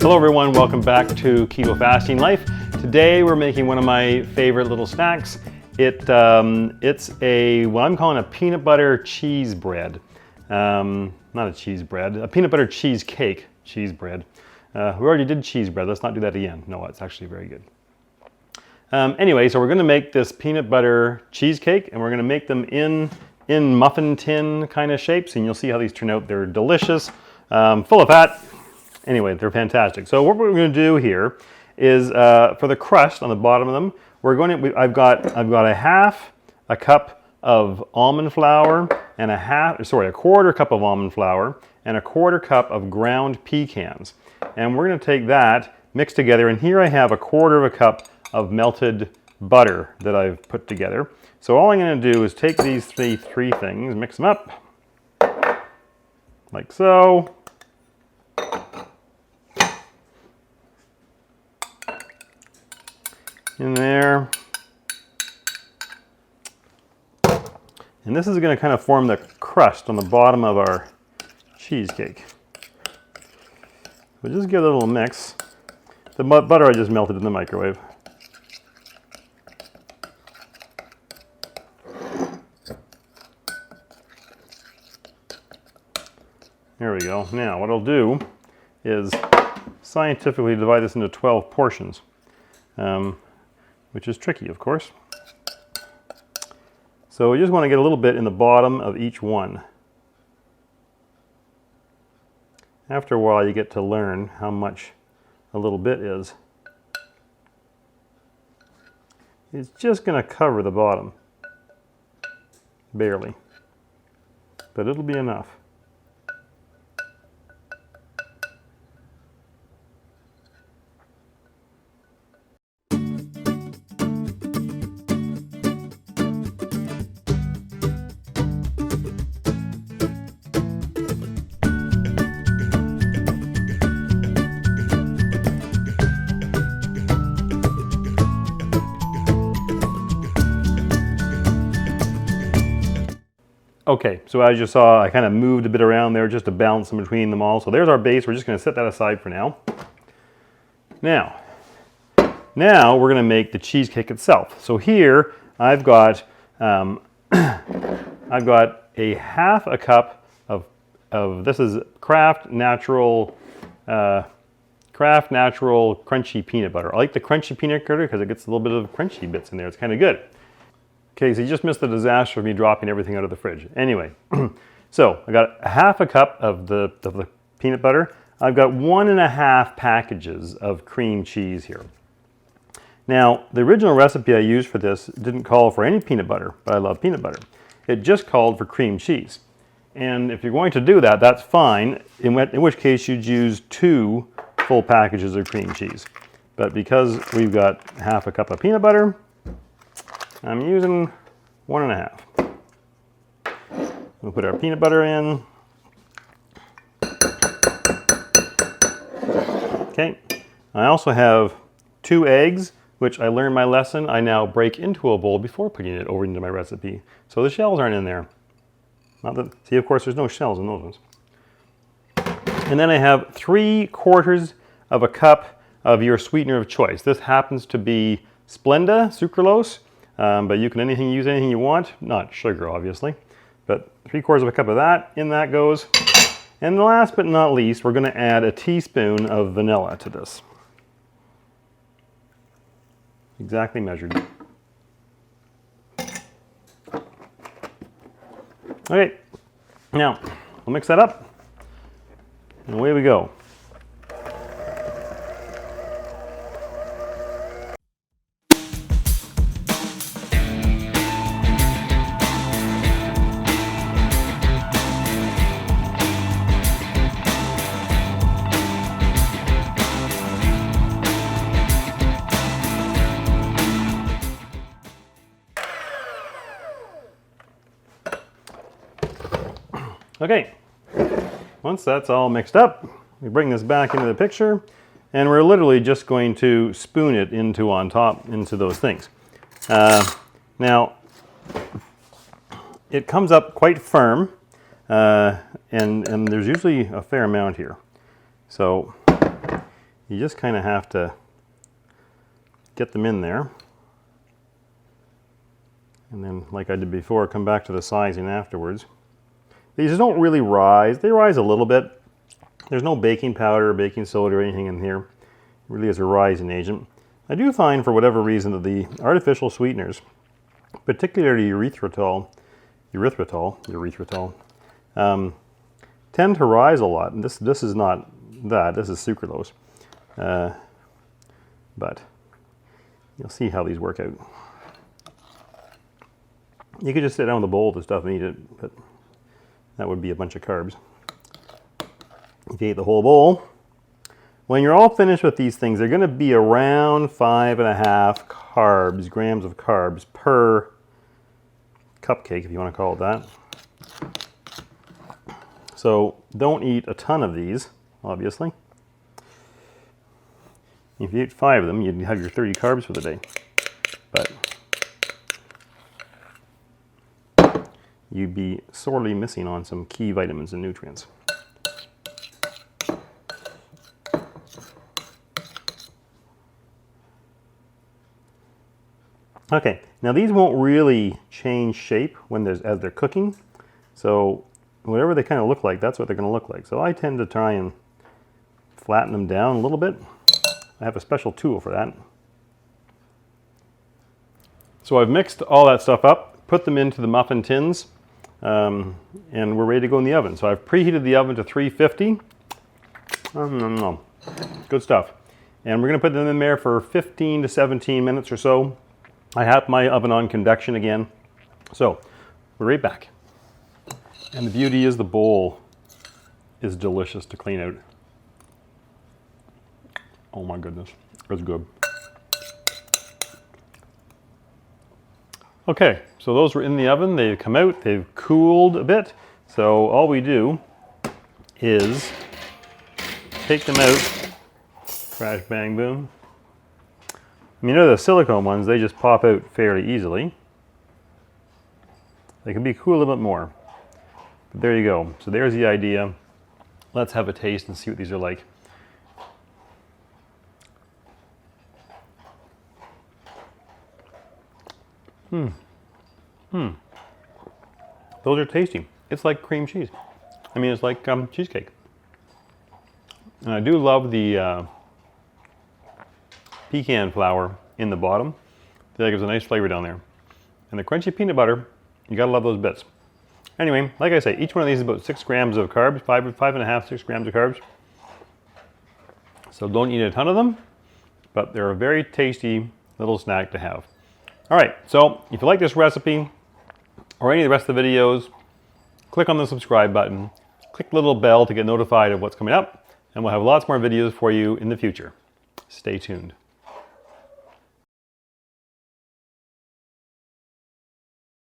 Hello everyone, welcome back to Keto Fasting Life. Today we're making one of my favorite little snacks. It's what I'm calling a peanut butter cheese bread. Not a cheese bread, a peanut butter cheesecake cheese bread. We already did cheese bread, let's not do that again. No, it's actually very good. Anyway, so we're gonna make this peanut butter cheesecake and we're gonna make them in muffin tin kind of shapes, and you'll see how these turn out. They're delicious, full of fat. Anyway, they're fantastic. So what we're going to do here is for the crust on the bottom of them, I've got a half a cup of almond flour and a quarter cup of almond flour and a quarter cup of ground pecans. And we're going to take that, mix together, and here I have a quarter of a cup of melted butter that I've put together. So all I'm going to do is take these three things, mix them up like so. In there. And this is going to kind of form the crust on the bottom of our cheesecake. We'll just give it a little mix. The butter I just melted in the microwave. There we go. Now what I'll do is scientifically divide this into 12 portions. Which is tricky, of course. So we just want to get a little bit in the bottom of each one. After a while, you get to learn how much a little bit is. It's just going to cover the bottom, barely, but it'll be enough. Okay, so as you saw, I kind of moved a bit around there just to balance in between them all. So there's our base. We're just going to set that aside for now. Now we're going to make the cheesecake itself. So here I've got a half a cup of this is Kraft Natural crunchy peanut butter. I like the crunchy peanut butter because it gets a little bit of crunchy bits in there. It's kind of good. Okay, so you just missed the disaster of me dropping everything out of the fridge. Anyway, so I got a half a cup of the peanut butter. I've got 1.5 packages of cream cheese here. Now, the original recipe I used for this didn't call for any peanut butter, but I love peanut butter. It just called for cream cheese. And if you're going to do that, that's fine, in which case you'd use 2 full packages of cream cheese. But because we've got half a cup of peanut butter, I'm using 1.5. We'll put our peanut butter in. Okay, I also have 2 eggs, which I learned my lesson. I now break into a bowl before putting it over into my recipe. So the shells aren't in there. See, of course, there's no shells in those ones. And then I have 3/4 of a cup of your sweetener of choice. This happens to be Splenda, sucralose. But you can use anything you want, not sugar obviously, but 3/4 of a cup of that, in that goes. And last but not least, we're going to add a teaspoon of vanilla to this. Exactly measured. Okay, now we'll mix that up and away we go. Okay, once that's all mixed up, we bring this back into the picture, and we're literally just going to spoon it into those things. Now, it comes up quite firm, and there's usually a fair amount here. So You just kind of have to get them in there. And then, like I did before, come back to the sizing afterwards. These don't really rise. They rise a little bit. There's no baking powder or baking soda or anything in here. It really is a rising agent. I do find, for whatever reason, that the artificial sweeteners, particularly erythritol, tend to rise a lot. And this is not that. This is sucralose. But you'll see how these work out. You could just sit down with a bowl of the stuff and eat it, but that would be a bunch of carbs. If you ate the whole bowl, when you're all finished with these things, they're going to be around 5.5 grams of carbs per cupcake, if you want to call it that. So don't eat a ton of these, obviously. If you ate 5 of them, you'd have your 30 carbs for the day. But you'd be sorely missing on some key vitamins and nutrients. Okay, now these won't really change shape as they're cooking. So whatever they kind of look like, that's what they're going to look like. So I tend to try and flatten them down a little bit. I have a special tool for that. So I've mixed all that stuff up, put them into the muffin tins, and we're ready to go in the oven. So I've preheated the oven to 350. Good stuff. And we're going to put them in there for 15 to 17 minutes or so. I have my oven on convection again. So we're right back. And the beauty is the bowl is delicious to clean out. Oh my goodness, that's good. Okay, so those were in the oven. They've come out, they've cooled a bit. So all we do is take them out, crash, bang, boom. I mean, the silicone ones, they just pop out fairly easily. They can be cool a little bit more. But there you go. So there's the idea. Let's have a taste and see what these are like. Those are tasty. It's like cream cheese. I mean, it's like cheesecake. And I do love the pecan flour in the bottom. That gives a nice flavor down there. And the crunchy peanut butter, you gotta love those bits. Anyway, like I say, each one of these is about 6 grams of carbs, 5.5, 6 grams of carbs. So don't eat a ton of them, but they're a very tasty little snack to have. All right, so if you like this recipe or any of the rest of the videos, click on the subscribe button, click the little bell to get notified of what's coming up, and we'll have lots more videos for you in the future. Stay tuned.